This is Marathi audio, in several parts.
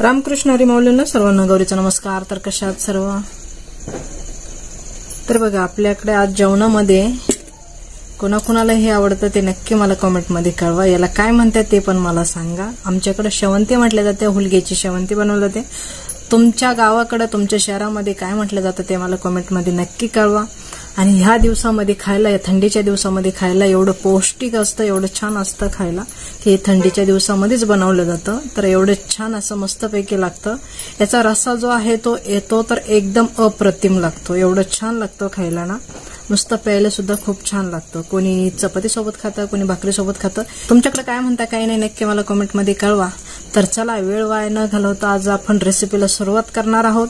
रामकृष्ण हरी माऊलींना सर्वांना गौरीचा नमस्कार। तर कशा आहात सर्व? तर बघा, आपल्याकडे आज जेवणामध्ये कोणाकोणाला हे आवडतं ते नक्की मला कमेंट मध्ये कळवा। याला काय म्हणतात ते पण मला सांगा। आमच्याकडे शेवंती म्हटले जाते, हुलग्याची शेवंती बनवली जाते। तुमच्या गावाकडे तुमच्या शहरामध्ये काय म्हटलं जातं ते मला कमेंट मध्ये नक्की कळवा। आणि ह्या दिवसामध्ये खायला, या थंडीच्या दिवसामध्ये खायला एवढं पौष्टिक असतं, एवढं छान असतं खायला की थंडीच्या दिवसामध्येच बनवलं जातं। तर एवढं छान असं मस्तपैकी लागतं। याचा रस्सा जो आहे तो येतो तर एकदम अप्रतिम लागतो। एवढं छान लागतं खायला ना, नुसतं प्यायला सुद्धा खूप छान लागतं। कोणी चपाती सोबत खातं, कोणी भाकरी सोबत खातं। तुमच्याकडे काय म्हणता काय नाही नक्की मला कमेंट मध्ये कळवा। तर चला, वेळ वाया न घालवता आज आपण रेसिपीला सुरुवात करणार आहोत।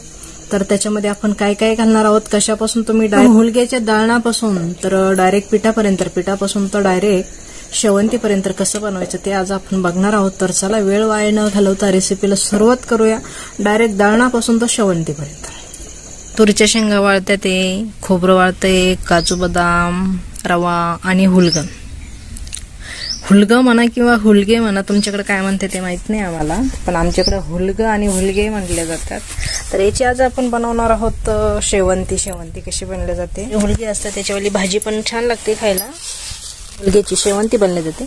तर त्याच्यामध्ये आपण काय काय घालणार आहोत, कशापासून तुम्ही हुलग्याच्या दळणापासून तर डायरेक्ट पिठापासून तर डायरेक्ट शेवंतीपर्यंत कसं बनवायचं ते आज आपण बघणार आहोत। तर चला, वेळ वाया न घालवता रेसिपीला सुरुवात करूया, डायरेक्ट दळणापासून तर शेवंतीपर्यंत। तुरीच्या शेंगा वाळत्या, ते खोबरं वाळते, काजू बदाम, रवा आणि हुलगं म्हणा किंवा हुलगे म्हणा, तुमच्याकडे काय म्हणते ते माहित नाही आम्हाला, पण आमच्याकडे हुलगं आणि हुलगे म्हणले जातात। तर याची आज आपण बनवणार आहोत शेवंती कशी बनवली जाते। हुलगे असतात त्याच्यावाली भाजी पण छान लागते खायला, हुलग्याची शेवंती बनली जाते।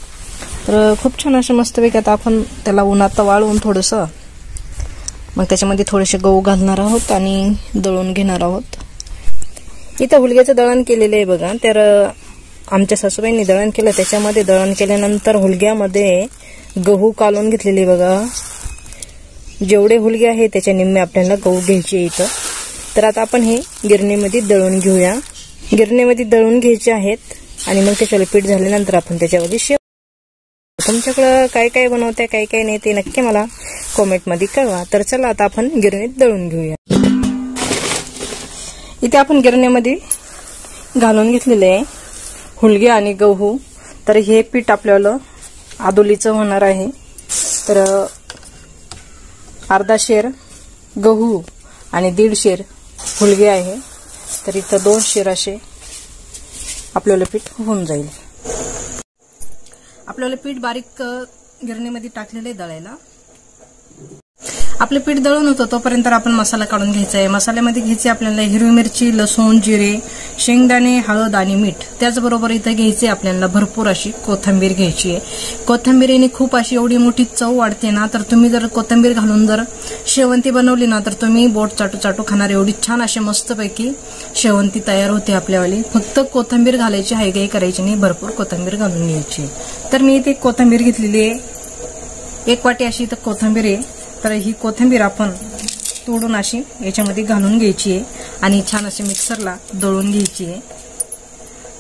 तर खूप छान असं मस्तपैकी आता आपण त्याला उन्हात वाळवून थोडंसं, मग त्याच्यामध्ये थोडेसे गहू घालणार आहोत आणि दळून घेणार आहोत। इथं हुलग्याचं दळण केलेलं आहे बघा। तर आमच्या सासूबाईंनी दळण केलं, त्याच्यामध्ये दळण केल्यानंतर हुलग्यामध्ये गहू कालून घेतलेले बघा। जेवढे हुलगे आहे त्याच्या निम्मे आपल्याला गहू घ्यायचे इथं। तर आता आपण हे गिरणीमध्ये दळून घेऊया। गिरणीमध्ये दळून घ्यायचे आहेत आणि मग त्याच्यावर पीठ झाल्यानंतर आपण त्याच्यावर शेव। तुमच्याकडे काय काय बनवताय काय काय नाही ते नक्की मला कमेंट मध्ये कळवा। तर चला, आता आपण गिरणीत दळून घेऊया। इथे आपण गिरणीमध्ये घालून घेतलेले आहे हुलगे आणि गहू। तर हे पीठ आपल्याला आदोलीचं होणार आहे। तर अर्धा शेर गहू आणि 1.5 शेर हुलगे आहे। तर इथं 2 शेर असे आपल्याला पीठ होऊन जाईल। आपल्याला पीठ बारीक गिरणीमध्ये टाकलेले दळायला। आपले पीठ दळून होतं तोपर्यंत आपण मसाला काढून घ्यायचा आहे। मसाल्यामध्ये घ्यायचे आपल्याला हिरवी मिरची, लसूण, जिरे, शेंगदाणे, हळद आणि मीठ। त्याचबरोबर इथं घ्यायचे आपल्याला भरपूर अशी कोथिंबीर घ्यायची आहे। कोथिंबीरीने खूप अशी एवढी मोठी चव वाढते ना, तर तुम्ही जर कोथिंबीर घालून जर शेवंती बनवली ना, तर तुम्ही बोट चाटू चाटू खाणार एवढी छान अशी मस्तपैकी शेवंती तयार होते आपल्यावाली। फक्त कोथिंबीर घालायची आहे, काही करायची नाही, भरपूर कोथिंबीर घालून घ्यायची। तर मी इथे कोथिंबीर घेतलेली आहे, 1 वाटी अशी इथं कोथिंबीर आहे। तर ही कोथिंबीर आपण तोडून अशी याच्यामध्ये घालून घ्यायची आहे आणि छान अशी मिक्सरला दळून घ्यायची आहे।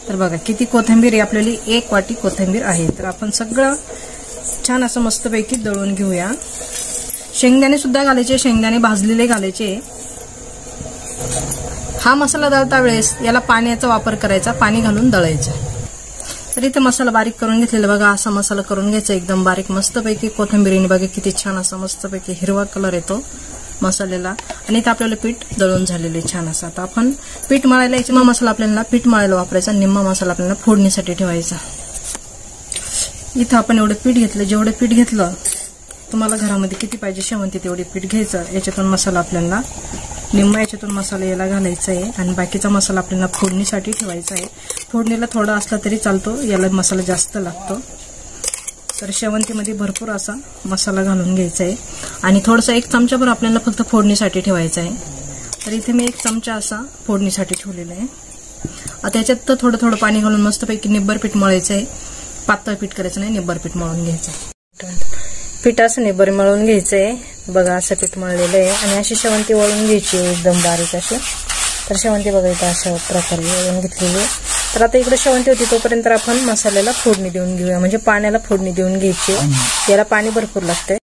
तर बघा किती कोथिंबीर आहे, आपल्याला 1 वाटी कोथिंबीर आहे। तर आपण सगळं छान असं मस्तपैकी दळून घेऊया। शेंगदाणे सुद्धा घालायचे, शेंगदाणे भाजलेले घालायचे। हा मसाला दळता वेळेस याला पाण्याचा वापर करायचा, पाणी घालून दळायचं। तर इथे मसाला बारीक करून घेतलेला बघा, असा मसाला करून घ्यायचा एकदम बारीक मस्तपैकी। कोथिंबीरीने बघा किती छान असा मस्तपैकी हिरवा कलर येतो मसाल्याला। आणि इथे आपल्याला पीठ दळून झालेले छान असं। आता आपण पीठ मळायला यायचं, मग मसाला आपल्याला पीठ मळायला वापरायचा, निम्मा मसाला आपल्याला फोडणीसाठी ठेवायचा। इथं आपण एवढं पीठ घेतलं, जेवढं पीठ घेतलं तुम्हाला घरामध्ये किती पाहिजे शेवंती तेवढे पीठ घ्यायचं। याच्यातून मसाला आपल्याला निम्मा याच्यातून मसाला याला घालायचा आहे आणि बाकीचा मसाला आपल्याला फोडणीसाठी ठेवायचा आहे। फोडणीला थोडा असला तरी चालतो, याला मसाला जास्त लागतो। तर शेवंतीमध्ये भरपूर असा मसाला घालून घ्यायचा आहे आणि थोडासा 1 चमचाभर आपल्याला फक्त फोडणीसाठी ठेवायचा आहे। तर इथे मी 1 चमचा असा फोडणीसाठी ठेवलेला आहे। आता याच्यात तर थोडं थोडं पाणी घालून मस्तपैकी निब्बर पीठ मळायचं आहे। पातळ पीठ करायचं नाही, निब्बर पीठ मळून घ्यायचं आहे। पीठ असं निब्बर मळून घ्यायचं आहे बघा, असं पीठ मळलेलं आहे आणि अशी शेवंती वळून घ्यायची एकदम बारीक अशी। तर शेवंती बघायचं अशा प्रकारे वळून घेतलेली। तर आता इकडे शेवंती होती तोपर्यंत आपण मसाल्याला फोडणी देऊन घेऊया, म्हणजे पाण्याला फोडणी देऊन घ्यायची। याला पाणी भरपूर लागतंय।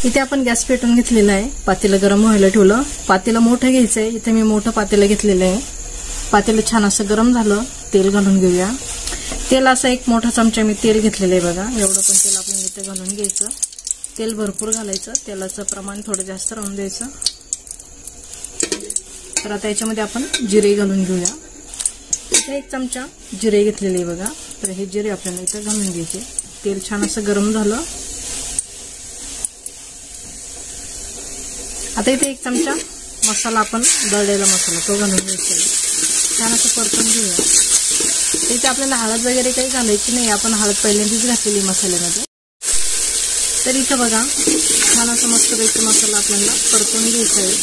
इथे आपण गॅस पेटून घेतलेला आहे, पातेलं गरम व्हायला ठेवलं। पातेलं मोठं घ्यायचंय, इथे मी मोठं पातेलं घेतलेलं आहे। पातेलं छान असं गरम झालं, तेल घालून घेऊया। तेल असं 1 मोठा चमचा मी तेल घेतलेलं आहे बघा, एवढं पण तेल आपण इथे घालून घ्यायचं। तेल भरपूर घालायचं, तेलाचं प्रमाण थोडं जास्त राहून द्यायचं। तर आता याच्यामध्ये आपण जिरे घालून घेऊया। इथे 1 चमचा जिरे घेतलेले बघा। तर हे जिरे आपल्याला इथे घालून घ्यायचे। तेल छान असं गरम झालं आता इथे 1 चमचा मसाला आपण दळलेला मसाला तो घालून घ्यायचा, छान असं परतून घेऊया। इथे आपल्याला हळद वगैरे काही घालायची नाही, आपण हळद पहिल्यांदाच घातलेली मसाल्यामध्ये। तर इथं बघा छान असं मस्तपैकी मसाला आपल्याला परतून घ्यायचा आहे।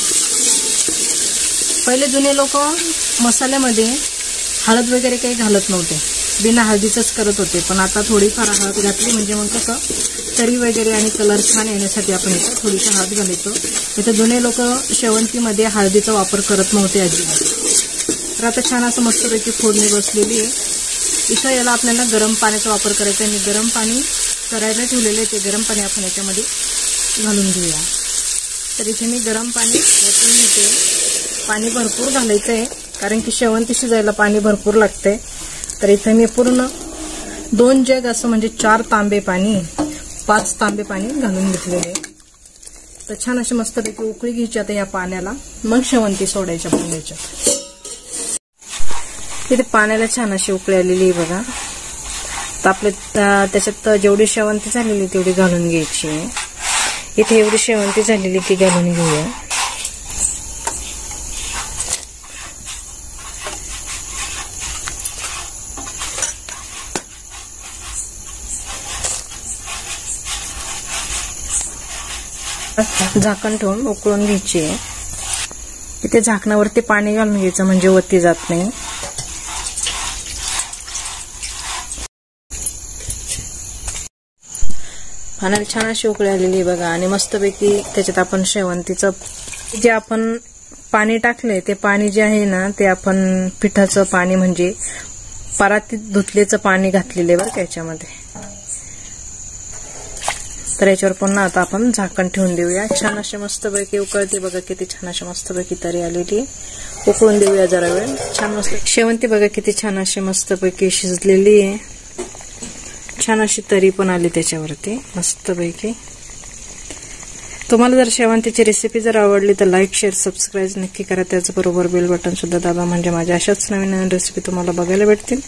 पहिले जुने लोक मसाल्यामध्ये हळद वगैरे काही घालत नव्हते, बिना हळदीचंच करत होते, पण आता थोडीफार हळद घातली म्हणजे मग कसं तरी वगैरे आणि कलर छान येण्यासाठी आपण इथं थोडीशी हळद घालायचो। इथं जुने लोक शेवंतीमध्ये हळदीचा वापर करत नव्हते अजिबात। तर आता छान असं मस्तपैकी फोडणी बसलेली आहे। इथं याला आपल्याला गरम पाण्याचा वापर करायचा आहे। मी गरम पाणी करायला ठेवलेले ते गरम पाणी आपण याच्यामध्ये घालून घेऊया। तर इथे मी गरम पाणी ओतून घेते, पाणी भरपूर घालायचं आहे कारण की शेवंती शिजायला पाणी भरपूर लागते। तर इथे मी पूर्ण 2 जग असं म्हणजे 4 तांबे पाणी 5 तांबे पाणी घालून घेतलेले। तर छान अशी मस्तपैकी उकळी घ्यायची आता या पाण्याला, मग शेवंती सोडायच्या पाण्याच्या। इथे पाण्याला छान अशी उकळी आलेली आहे बघा। तर आपले त्याच्यात जेवढी शेवंती झालेली तेवढी घालून घ्यायची। इथे एवढी शेवंती झालेली ती घालून घेऊया। झाकण ठेवून उकळून घ्यायची आहे। इथे झाकणावरती पाणी घालून घ्यायचं म्हणजे वती जात नाही। पाण्याला छान अशी उकळी आलेली आहे बघा आणि मस्तपैकी त्याच्यात आपण शेवंतीचं जे आपण पाणी टाकलंय ते पाणी जे आहे ना ते आपण पिठाचं पाणी म्हणजे परातीत धुतलेचं पाणी घातलेलं आहे बरं त्याच्यामध्ये। तर याच्यावर पुन्हा आता आपण झाकण ठेवून देऊया। छान अशी मस्तपैकी उकळते बघा, किती छान अशी मस्तपैकी तरी आलेली। उकळून देऊया जरा वेळ। छान मस्त शेवंती बघा किती छान अशी मस्तपैकी शिजलेली आहे, छान अशी तरी पण आली त्याच्यावरती मस्तपैकी। तुम्हाला जर शेवंतीची रेसिपी जर आवडली तर लाईक शेअर सबस्क्राईब नक्की करा, त्याचबरोबर बेल बटन सुद्धा दाबा म्हणजे माझ्या अशाच नवीन नवीन रेसिपी तुम्हाला बघायला भेटतील।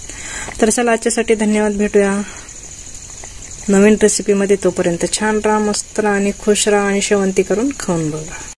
तर चला आजच्यासाठी धन्यवाद, भेटूया नवीन रेसिपीमध्ये। तोपर्यंत छान राहा, मस्त राहा आणि खुश राहा आणि शेवंती करून खाऊन बघा।